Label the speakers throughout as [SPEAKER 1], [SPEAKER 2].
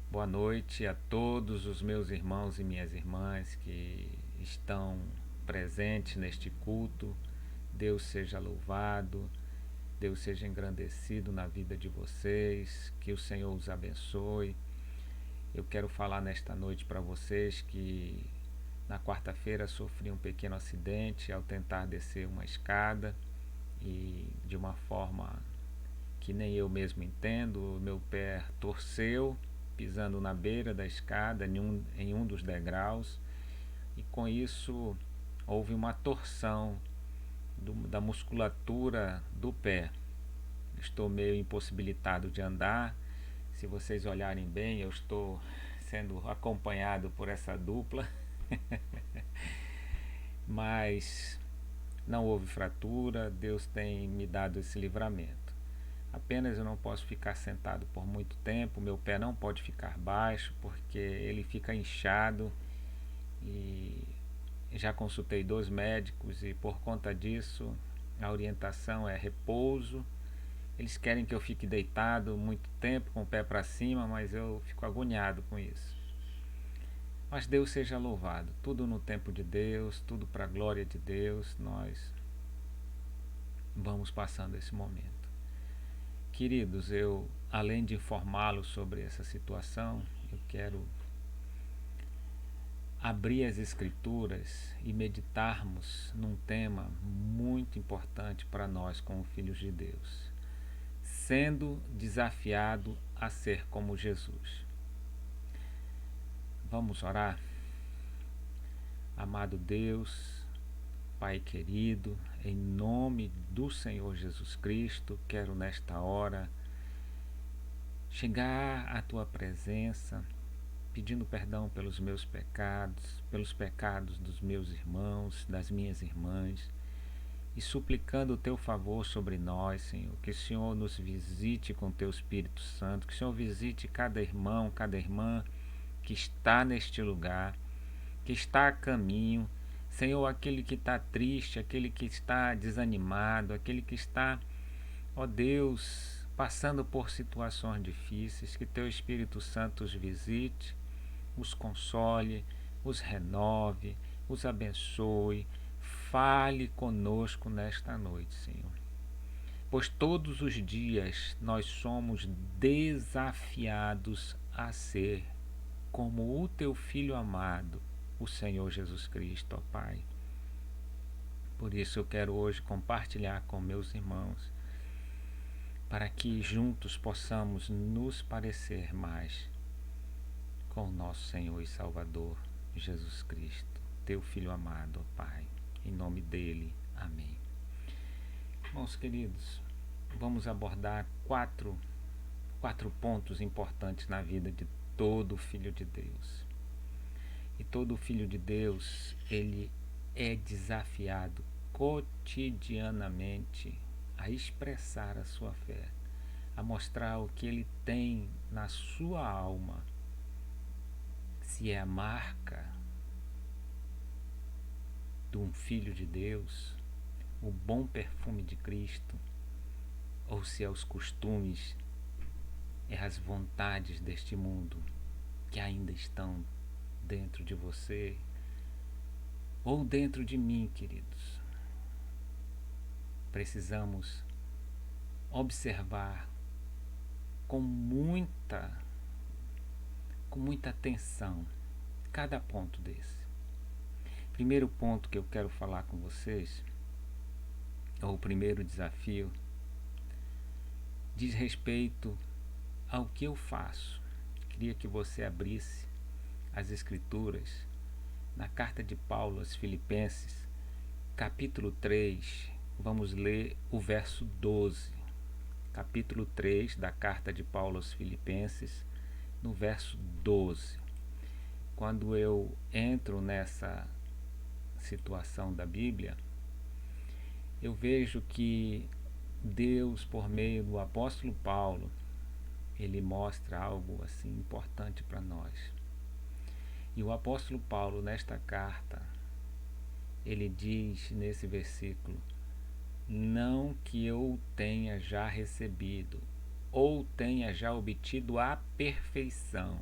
[SPEAKER 1] Boa noite a todos os meus irmãos e minhas irmãs que estão presentes neste culto. Deus seja louvado, Deus seja engrandecido na vida de vocês, que o Senhor os abençoe. Eu quero falar nesta noite para vocês que na quarta-feira sofri um pequeno acidente ao tentar descer uma escada e de uma forma que nem eu mesmo entendo, meu pé torceu pisando na beira da escada em um dos degraus, e com isso houve uma torção da musculatura do pé. Estou meio impossibilitado de andar. Se vocês olharem bem, eu estou sendo acompanhado por essa dupla, mas não houve fratura, Deus tem me dado esse livramento. Apenas eu não posso ficar sentado por muito tempo, meu pé não pode ficar baixo porque ele fica inchado, e já consultei 2 médicos e por conta disso a orientação é repouso. Eles querem que eu fique deitado muito tempo com o pé para cima, mas eu fico agoniado com isso. Mas Deus seja louvado, tudo no tempo de Deus, tudo para a glória de Deus. Nós vamos passando esse momento. Queridos, eu, além de informá-los sobre essa situação, eu quero abrir as Escrituras e meditarmos num tema muito importante para nós como filhos de Deus, sendo desafiado a ser como Jesus. Vamos orar? Amado Deus, Pai querido, em nome do Senhor Jesus Cristo, quero nesta hora chegar à Tua presença, pedindo perdão pelos meus pecados, pelos pecados dos meus irmãos, das minhas irmãs, e suplicando o Teu favor sobre nós, Senhor, que o Senhor nos visite com o Teu Espírito Santo, que o Senhor visite cada irmão, cada irmã que está neste lugar, que está a caminho, Senhor, aquele que está triste, aquele que está desanimado, aquele que está, ó Deus, passando por situações difíceis, que Teu Espírito Santo os visite, os console, os renove, os abençoe. Fale conosco nesta noite, Senhor. Pois todos os dias nós somos desafiados a ser como o Teu Filho amado, o Senhor Jesus Cristo, ó Pai. Por isso eu quero hoje compartilhar com meus irmãos, para que juntos possamos nos parecer mais com o nosso Senhor e Salvador, Jesus Cristo, Teu Filho amado, ó Pai. Em nome dele, amém. Irmãos queridos, vamos abordar quatro pontos importantes na vida de todo filho de Deus. E todo filho de Deus, ele é desafiado cotidianamente a expressar a sua fé, a mostrar o que ele tem na sua alma, se é a marca de um filho de Deus, o bom perfume de Cristo, ou se é os costumes, é as vontades deste mundo que ainda estão dentro de você ou dentro de mim, queridos. Precisamos observar com muita atenção cada ponto desse. Primeiro ponto que eu quero falar com vocês, ou o primeiro desafio, diz respeito ao que eu faço. Queria que você abrisse as Escrituras na carta de Paulo aos Filipenses, capítulo 3, vamos ler o verso 12. Capítulo 3 da carta de Paulo aos Filipenses, no verso 12. Quando eu entro nessa situação da Bíblia, eu vejo que Deus, por meio do apóstolo Paulo, ele mostra algo assim importante para nós. E o apóstolo Paulo, nesta carta, ele diz nesse versículo: não que eu tenha já recebido ou tenha já obtido a perfeição,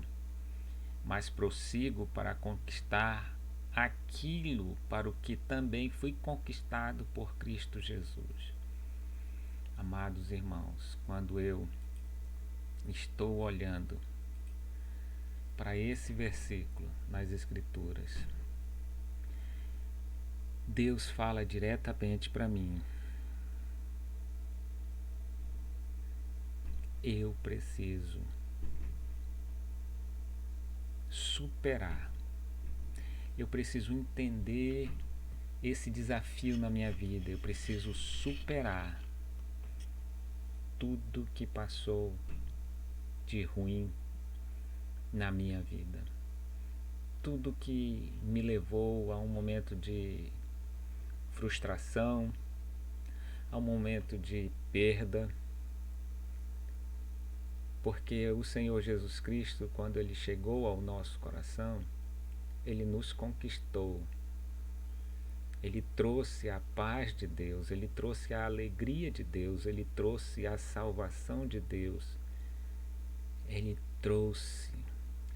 [SPEAKER 1] mas prossigo para conquistar aquilo para o que também fui conquistado por Cristo Jesus. Amados irmãos, quando eu estou olhando para esse versículo nas Escrituras, Deus fala diretamente para mim. Eu preciso superar. Eu preciso entender esse desafio na minha vida. Eu preciso superar tudo que passou de ruim na minha vida. Tudo que me levou a um momento de frustração, a um momento de perda. Porque o Senhor Jesus Cristo, quando Ele chegou ao nosso coração, Ele nos conquistou. Ele trouxe a paz de Deus, Ele trouxe a alegria de Deus, Ele trouxe a salvação de Deus, Ele trouxe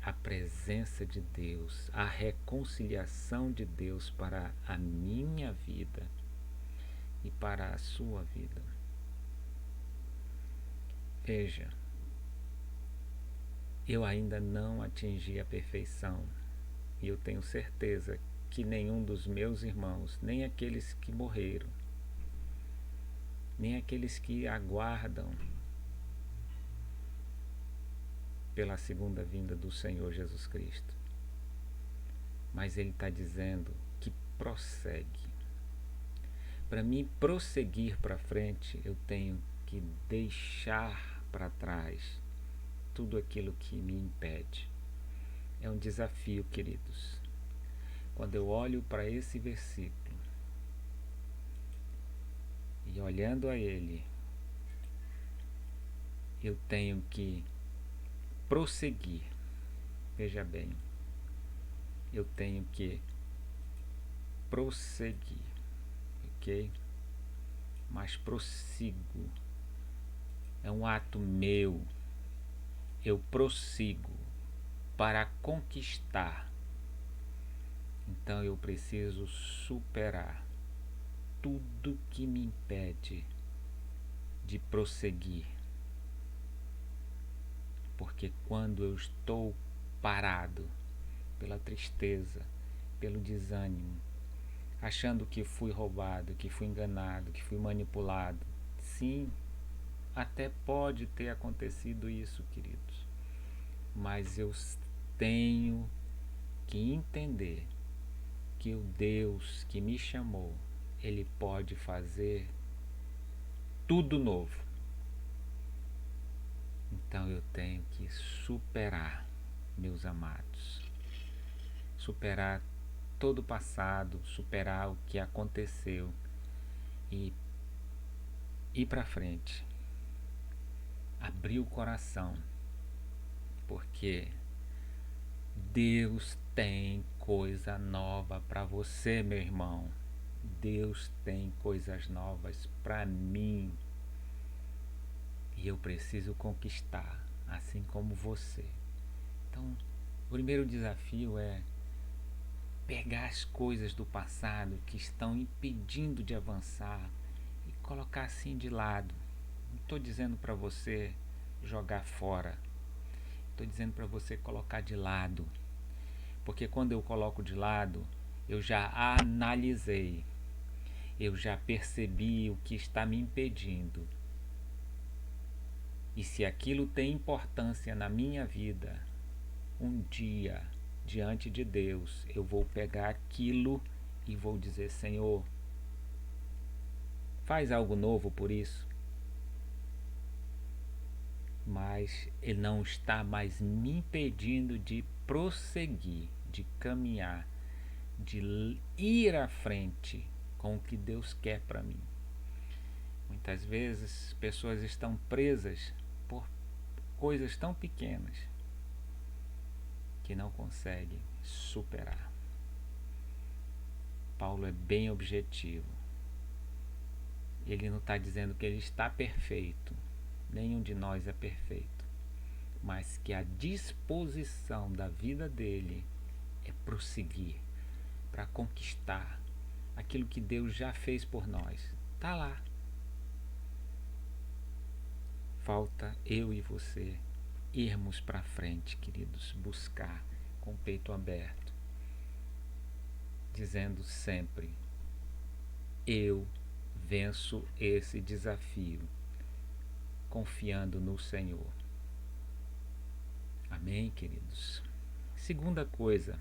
[SPEAKER 1] a presença de Deus, a reconciliação de Deus para a minha vida e para a sua vida. Veja, eu ainda não atingi a perfeição e eu tenho certeza que nenhum dos meus irmãos, nem aqueles que morreram, nem aqueles que aguardam pela segunda vinda do Senhor Jesus Cristo. Mas Ele está dizendo que prossegue. Para mim prosseguir para frente, eu tenho que deixar para trás tudo aquilo que me impede. É um desafio, queridos. Quando eu olho para esse versículo e olhando a ele, eu tenho que prosseguir. Veja bem, eu tenho que prosseguir, ok? Mas prossigo. É um ato meu. Eu prossigo para conquistar. Então eu preciso superar tudo que me impede de prosseguir. Porque quando eu estou parado pela tristeza, pelo desânimo, achando que fui roubado, que fui enganado, que fui manipulado, sim, até pode ter acontecido isso, queridos, mas eu tenho que entender que o Deus que me chamou, Ele pode fazer tudo novo. Então eu tenho que superar, meus amados, superar todo o passado, superar o que aconteceu e ir para frente, abrir o coração, porque Deus tem coisa nova para você, meu irmão. Deus tem coisas novas para mim. E eu preciso conquistar, assim como você. Então, o primeiro desafio é pegar as coisas do passado que estão impedindo de avançar e colocar assim de lado. Não estou dizendo para você jogar fora. Estou dizendo para você colocar de lado. Porque quando eu coloco de lado, eu já analisei. Eu já percebi o que está me impedindo. E se aquilo tem importância na minha vida, um dia, diante de Deus, eu vou pegar aquilo e vou dizer: Senhor, faz algo novo por isso. Mas Ele não está mais me impedindo de prosseguir, de caminhar, de ir à frente com o que Deus quer para mim. Muitas vezes pessoas estão presas por coisas tão pequenas que não conseguem superar. Paulo é bem objetivo. Ele não está dizendo que ele está perfeito. Nenhum de nós é perfeito. mas que a disposição da vida dele é prosseguir para conquistar aquilo que Deus já fez por nós. Está lá. Falta eu e você irmos para frente, queridos, buscar com o peito aberto, dizendo sempre: eu venço esse desafio, confiando no Senhor. Amém, queridos? Segunda coisa,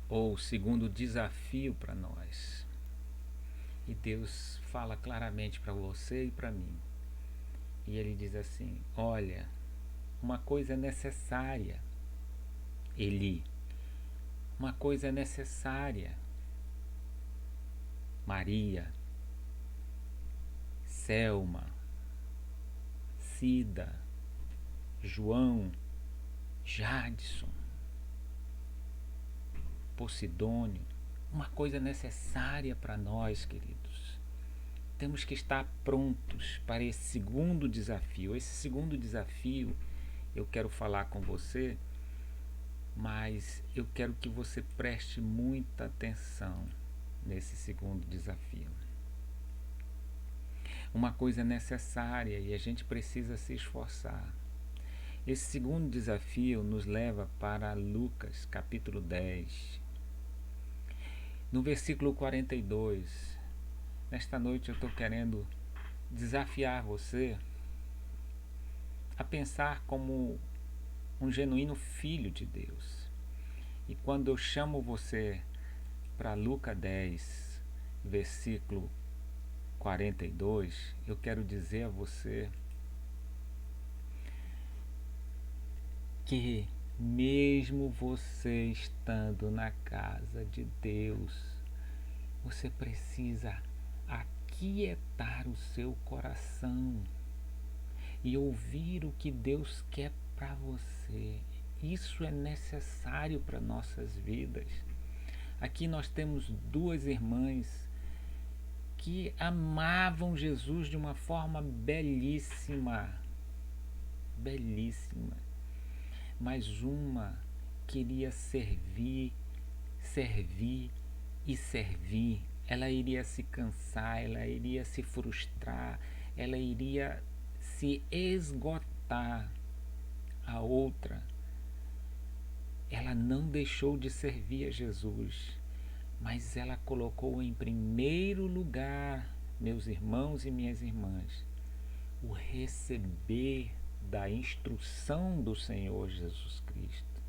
[SPEAKER 1] ou segundo desafio para nós, e Deus fala claramente para você e para mim, e Ele diz assim: olha, uma coisa é necessária, Eli, uma coisa é necessária, Maria, Selma, Cida, João, Jadson, Posidônio, uma coisa necessária para nós, queridos. Temos que estar prontos para esse segundo desafio. Esse segundo desafio eu quero falar com você, mas eu quero que você preste muita atenção nesse segundo desafio. Uma coisa necessária e a gente precisa se esforçar. Esse segundo desafio nos leva para Lucas, capítulo 10. No versículo 42, nesta noite eu estou querendo desafiar você a pensar como um genuíno filho de Deus. E quando eu chamo você para Lucas 10, versículo 42, eu quero dizer a você que mesmo você estando na casa de Deus, você precisa aquietar o seu coração e ouvir o que Deus quer para você. Isso é necessário para nossas vidas. Aqui nós temos duas irmãs que amavam Jesus de uma forma belíssima, belíssima. Mas uma queria servir, servir e servir. Ela iria se cansar, ela iria se frustrar, ela iria se esgotar. A outra, ela não deixou de servir a Jesus, mas ela colocou em primeiro lugar, meus irmãos e minhas irmãs, o receber da instrução do Senhor Jesus Cristo,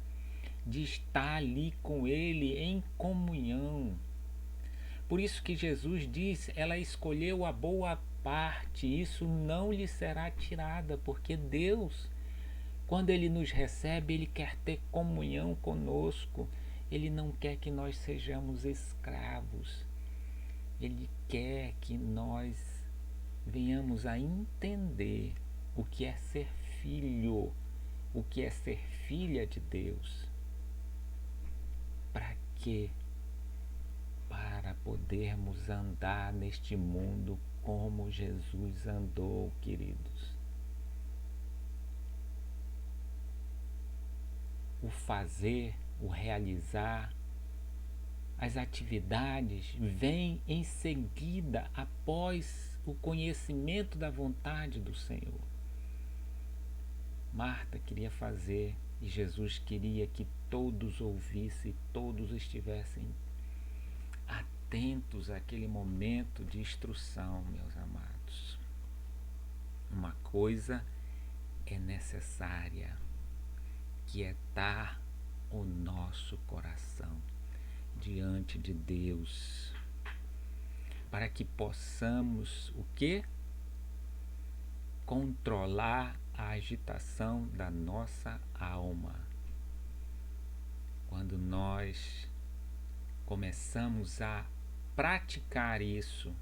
[SPEAKER 1] de estar ali com Ele em comunhão. Por isso que Jesus diz, ela escolheu a boa parte, isso não lhe será tirada, porque Deus, quando Ele nos recebe, Ele quer ter comunhão conosco, Ele não quer que nós sejamos escravos, Ele quer que nós venhamos a entender o que é ser filho, o que é ser filha de Deus. Para quê? Para podermos andar neste mundo como Jesus andou, queridos. O fazer, o realizar, as atividades vêm em seguida após o conhecimento da vontade do Senhor. Marta queria fazer e Jesus queria que todos ouvissem, todos estivessem atentos àquele momento de instrução, meus amados. Uma coisa é necessária, quietar o nosso coração diante de Deus, para que possamos o quê? Controlar a agitação da nossa alma. Quando nós começamos a praticar isso,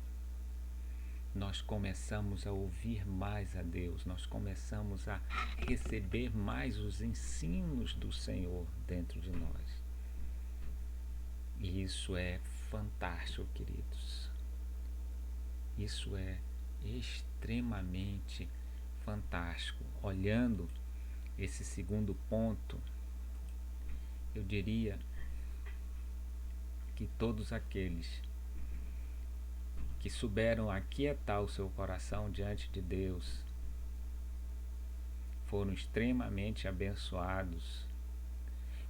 [SPEAKER 1] nós começamos a ouvir mais a Deus, nós começamos a receber mais os ensinos do Senhor dentro de nós. E isso é fantástico, queridos. Isso é extremamente fantástico. Olhando Esse segundo ponto, eu diria que todos aqueles que souberam aquietar o seu coração diante de Deus foram extremamente abençoados,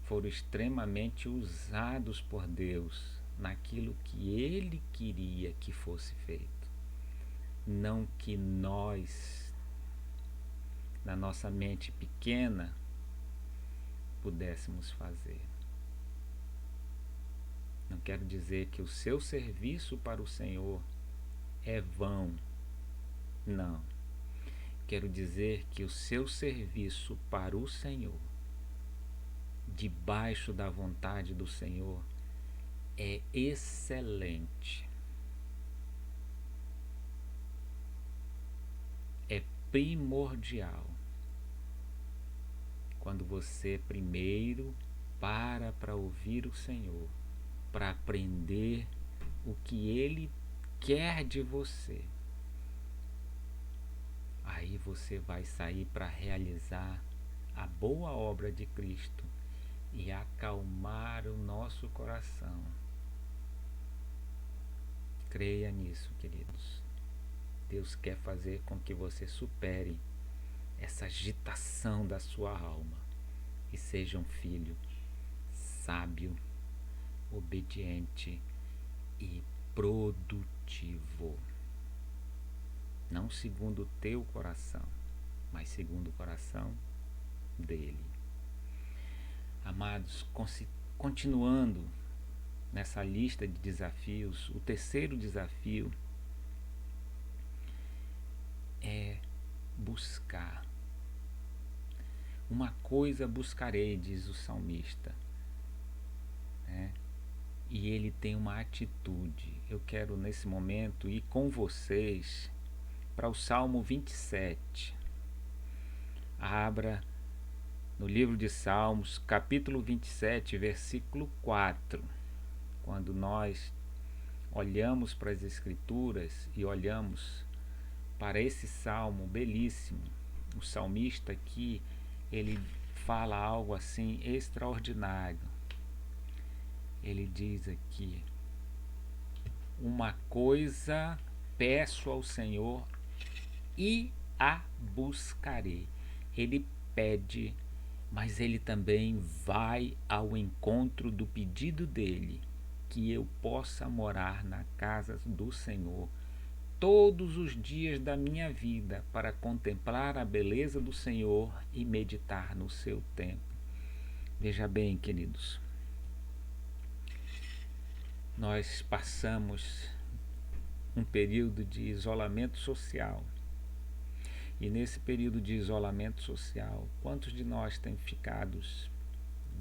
[SPEAKER 1] foram extremamente usados por Deus naquilo que Ele queria que fosse feito, não que nós, na nossa mente pequena, pudéssemos fazer. Não quero dizer que o seu serviço para o Senhor é vão. Não. Quero dizer que o seu serviço para o Senhor, debaixo da vontade do Senhor, é excelente. É primordial. Quando você primeiro para ouvir o Senhor, para aprender o que Ele quer de você, aí você vai sair para realizar a boa obra de Cristo e acalmar o nosso coração. Creia nisso, queridos. Deus quer fazer com que você supere essa agitação da sua alma e seja um filho sábio, obediente e produtivo. Não segundo o teu coração, mas segundo o coração dele. Amados, continuando nessa lista de desafios, o terceiro desafio é buscar. Uma coisa buscarei, diz o salmista, né? E ele tem uma atitude. Eu quero nesse momento ir com vocês para o Salmo 27. Abra no livro de Salmos, capítulo 27, versículo 4. Quando nós olhamos para as Escrituras e olhamos para esse salmo belíssimo, o salmista aqui, ele fala algo assim extraordinário. Ele diz aqui: uma coisa peço ao Senhor e a buscarei. Ele pede, mas ele também vai ao encontro do pedido dele, que eu possa morar na casa do Senhor todos os dias da minha vida, para contemplar a beleza do Senhor e meditar no seu templo. Veja bem, queridos, nós passamos um período de isolamento social. E nesse período de isolamento social, quantos de nós têm ficado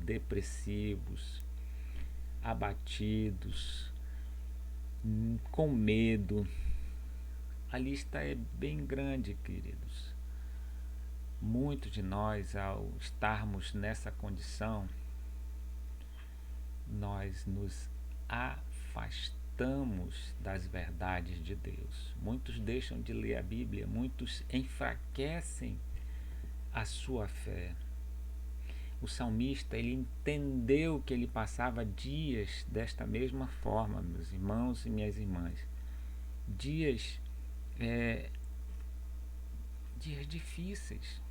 [SPEAKER 1] depressivos, abatidos, com medo? A lista é bem grande, queridos. Muitos de nós, ao estarmos nessa condição, nós nos afastamos das verdades de Deus. Muitos deixam de ler a Bíblia, muitos enfraquecem a sua fé. O salmista, ele entendeu que ele passava dias desta mesma forma, meus irmãos e minhas irmãs. Dias difíceis.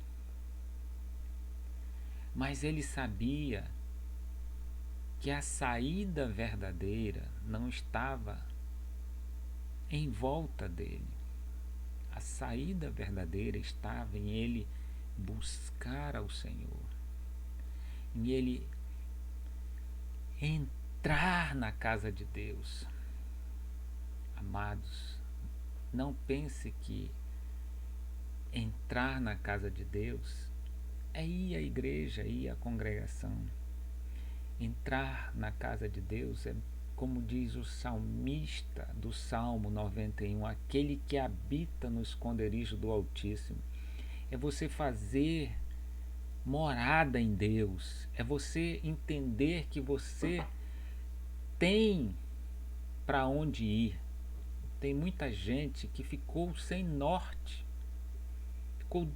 [SPEAKER 1] Mas ele sabia que a saída verdadeira não estava em volta dele. A saída verdadeira estava em ele buscar ao Senhor, em ele entrar na casa de Deus. Amados, não pense que entrar na casa de Deus é ir à igreja, ir à congregação. Entrar na casa de Deus é, como diz o salmista do Salmo 91, aquele que habita no esconderijo do Altíssimo. É você fazer morada em Deus, é você entender que você tem para onde ir. Tem muita gente que ficou sem norte, ficou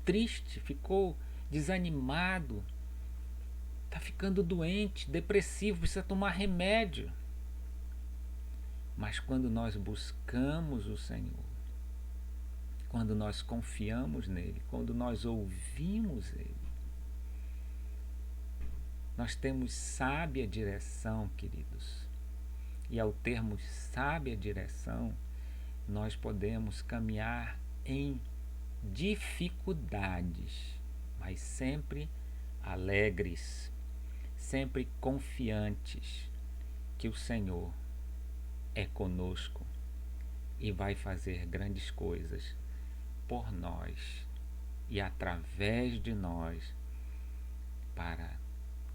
[SPEAKER 1] triste, ficou desanimado, está ficando doente, depressivo, precisa tomar remédio. Mas quando nós buscamos o Senhor, quando nós confiamos nele, quando nós ouvimos ele, nós temos sábia direção, queridos. E ao termos sábia direção, nós podemos caminhar em dificuldades, mas sempre alegres, sempre confiantes que o Senhor é conosco e vai fazer grandes coisas por nós e através de nós para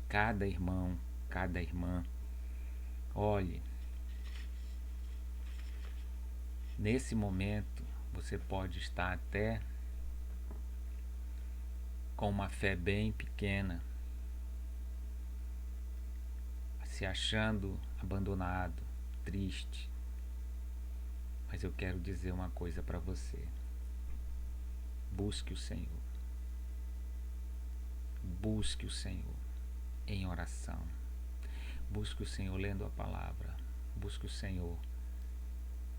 [SPEAKER 1] cada irmão, cada irmã. Olhe, nesse momento você pode estar até com uma fé bem pequena, se achando abandonado, triste. Mas eu quero dizer uma coisa para você. Busque o Senhor. Busque o Senhor em oração. Busque o Senhor lendo a palavra. Busque o Senhor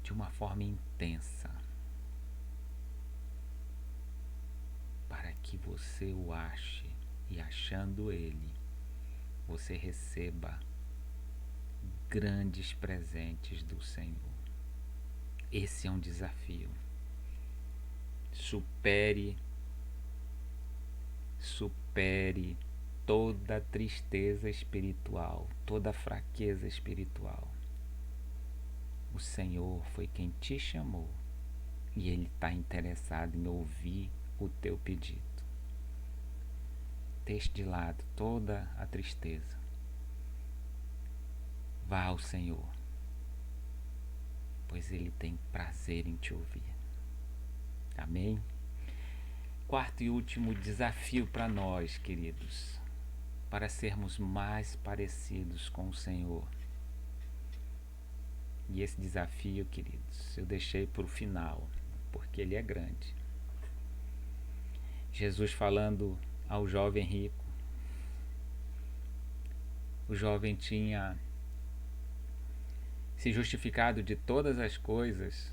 [SPEAKER 1] de uma forma intensa, para que você o ache e, achando ele, você receba grandes presentes do Senhor. Esse é um desafio. Supere toda tristeza espiritual, toda fraqueza espiritual. O Senhor foi quem te chamou e Ele está interessado em ouvir o teu pedido. Deixe de lado toda a tristeza. Vá ao Senhor, pois Ele tem prazer em te ouvir. Amém? Quarto e último desafio para nós, queridos, para sermos mais parecidos com o Senhor. E esse desafio, queridos, eu deixei para o final, porque ele é grande. Jesus falando ao jovem rico. O jovem tinha se justificado de todas as coisas,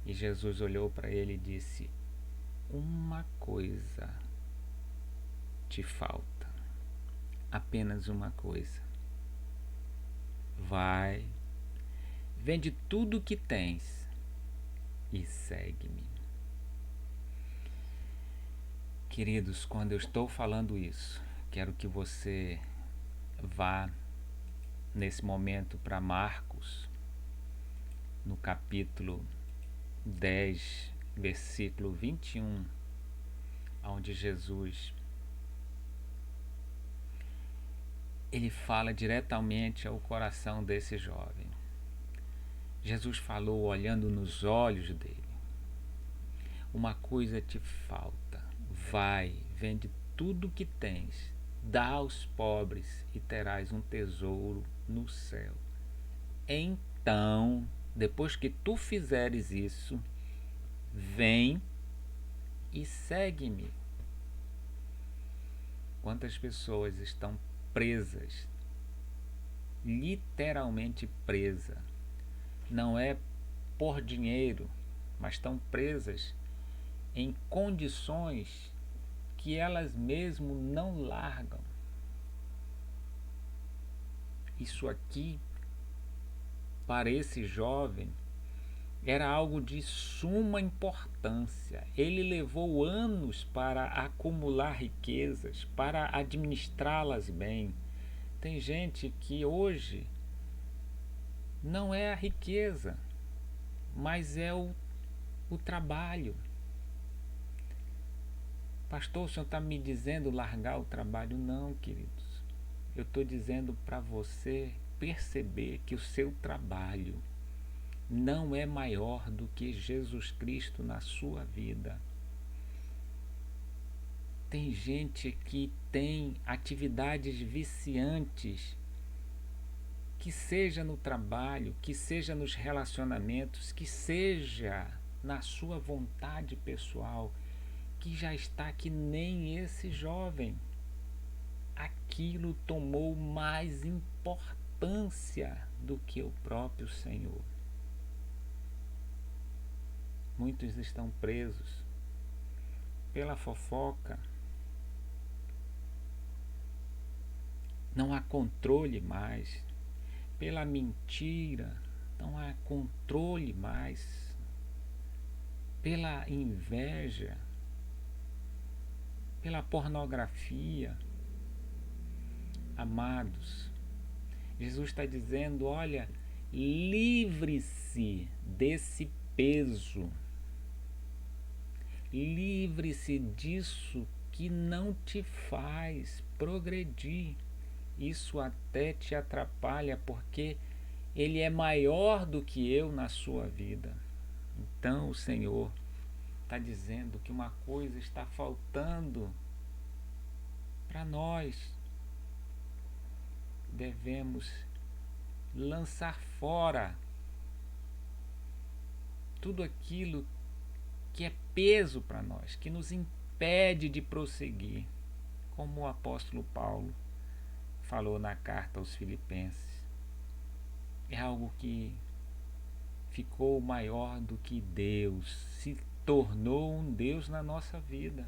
[SPEAKER 1] e Jesus olhou para ele e disse: uma coisa te falta, apenas uma coisa. Vai, vende tudo o que tens e segue-me. Queridos, quando eu estou falando isso, quero que você vá nesse momento para Marcos, no capítulo 10, versículo 21, onde Jesus ele fala diretamente ao coração desse jovem. Jesus falou olhando nos olhos dele: uma coisa te falta, vai, vende tudo o que tens, dá aos pobres e terás um tesouro no céu. Então, depois que tu fizeres isso, vem e segue-me. Quantas pessoas estão presas, literalmente presas, não é por dinheiro, mas estão presas em condições que elas mesmo não largam. Isso aqui, para esse jovem, era algo de suma importância. Ele levou anos para acumular riquezas, para administrá-las bem. Tem gente que hoje não é a riqueza, mas é o trabalho. Pastor, o senhor está me dizendo largar o trabalho? Não, queridos. Eu estou dizendo para você perceber que o seu trabalho não é maior do que Jesus Cristo na sua vida. Tem gente que tem atividades viciantes, que seja no trabalho, que seja nos relacionamentos, que seja na sua vontade pessoal, que já está que nem esse jovem. Aquilo tomou mais importância do que o próprio Senhor. Muitos estão presos pela fofoca. Não há controle mais. Pela mentira, não há controle mais. Pela inveja, pela pornografia. Amados, Jesus está dizendo, olha, livre-se desse peso. Livre-se disso que não te faz progredir. Isso até te atrapalha, porque Ele é maior do que eu na sua vida. Então o Senhor está dizendo que uma coisa está faltando para nós. Devemos lançar fora tudo aquilo que é peso para nós, que nos impede de prosseguir, como o apóstolo Paulo falou na carta aos Filipenses. É algo que ficou maior do que Deus, se tornou um Deus na nossa vida.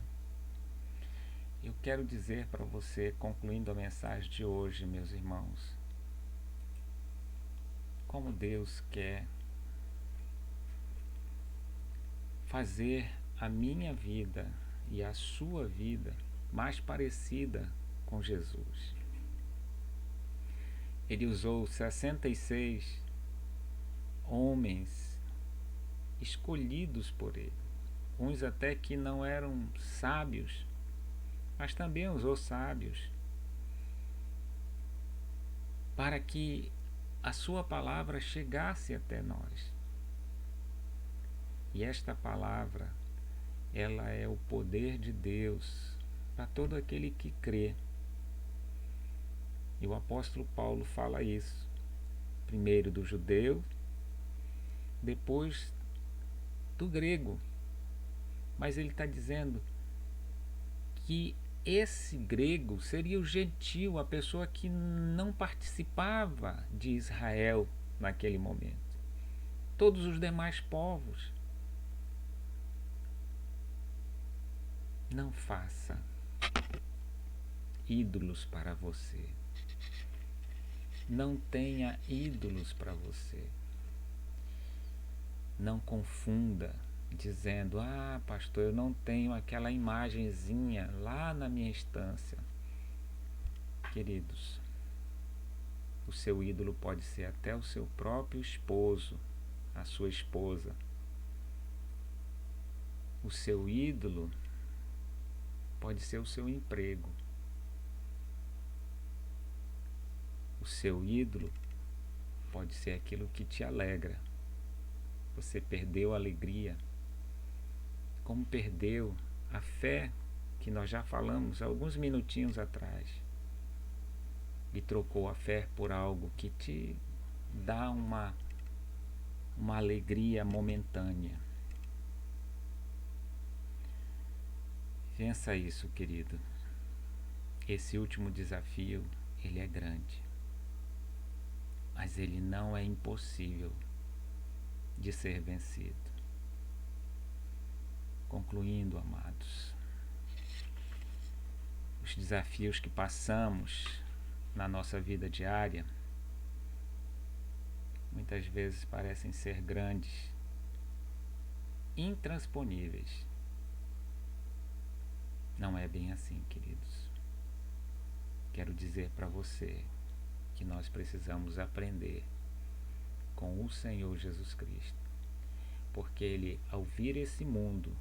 [SPEAKER 1] Eu quero dizer para você, concluindo a mensagem de hoje, meus irmãos, como Deus quer fazer a minha vida e a sua vida mais parecida com Jesus. Ele usou 66 homens escolhidos por ele, uns até que não eram sábios, mas também usou sábios, para que a sua palavra chegasse até nós. E esta palavra, ela é o poder de Deus para todo aquele que crê. E o apóstolo Paulo fala isso, primeiro do judeu, depois do grego. Mas ele está dizendo que esse grego seria o gentil, a pessoa que não participava de Israel naquele momento. Todos os demais povos. Não faça ídolos para você. Não tenha ídolos para você. Não confunda dizendo, pastor, eu não tenho aquela imagenzinha lá na minha estância. Queridos, o seu ídolo pode ser até o seu próprio esposo, a sua esposa. O seu ídolo pode ser o seu emprego. O seu ídolo pode ser aquilo que te alegra. Você perdeu a alegria, como perdeu a fé, que nós já falamos alguns minutinhos atrás, e trocou a fé por algo que te dá uma alegria momentânea. Pensa isso, querido. Esse último desafio, ele é grande, mas ele não é impossível de ser vencido. Concluindo, amados, os desafios que passamos na nossa vida diária muitas vezes parecem ser grandes, intransponíveis. Não é bem assim, queridos. Quero dizer para você que nós precisamos aprender com o Senhor Jesus Cristo, porque Ele, ao vir esse mundo,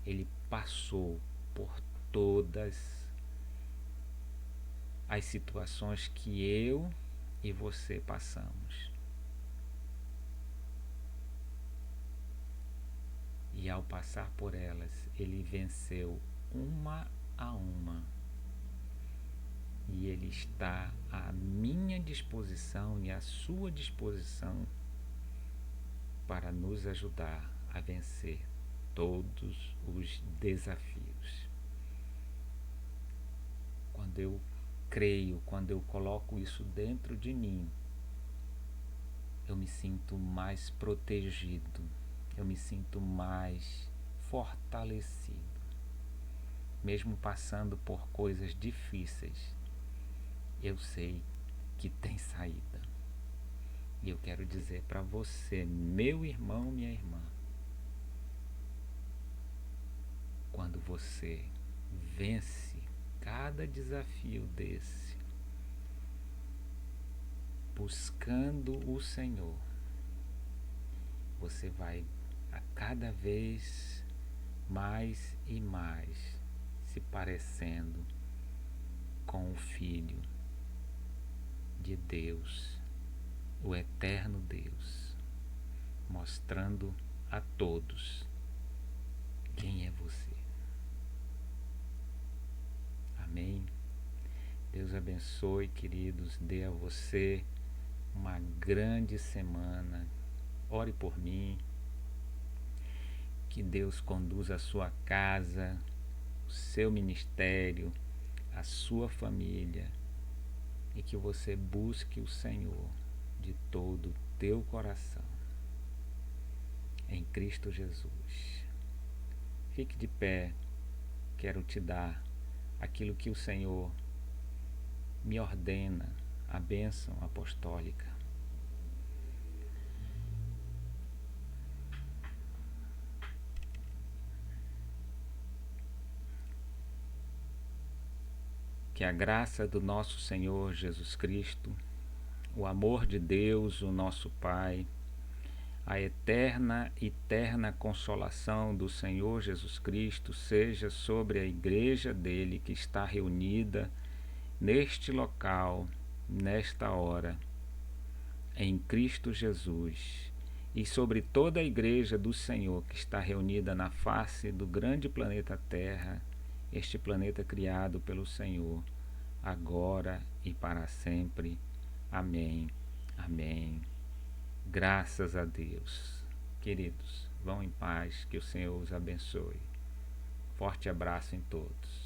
[SPEAKER 1] Ele passou por todas as situações que eu e você passamos. E ao passar por elas, Ele venceu uma a uma. E Ele está à minha disposição e à sua disposição para nos ajudar a vencer todos os desafios. Quando eu creio, quando eu coloco isso dentro de mim, eu me sinto mais protegido, eu me sinto mais fortalecido. Mesmo passando por coisas difíceis, eu sei que tem saída. E eu quero dizer para você, meu irmão, minha irmã, quando você vence cada desafio desse, buscando o Senhor, você vai a cada vez mais e mais se parecendo com o Filho de Deus, o eterno Deus, mostrando a todos quem é você. Amém? Deus abençoe, queridos, dê a você uma grande semana. Ore por mim. Que Deus conduza a sua casa, o seu ministério, a sua família, e que você busque o Senhor de todo o teu coração, em Cristo Jesus. Fique de pé, quero te dar aquilo que o Senhor me ordena, a bênção apostólica. Que a graça do nosso Senhor Jesus Cristo, o amor de Deus, o nosso Pai, a eterna consolação do Senhor Jesus Cristo seja sobre a igreja dele que está reunida neste local, nesta hora, em Cristo Jesus, e sobre toda a igreja do Senhor que está reunida na face do grande planeta Terra, este planeta criado pelo Senhor, agora e para sempre. Amém. Amém. Graças a Deus. Queridos, vão em paz, que o Senhor os abençoe. Forte abraço em todos.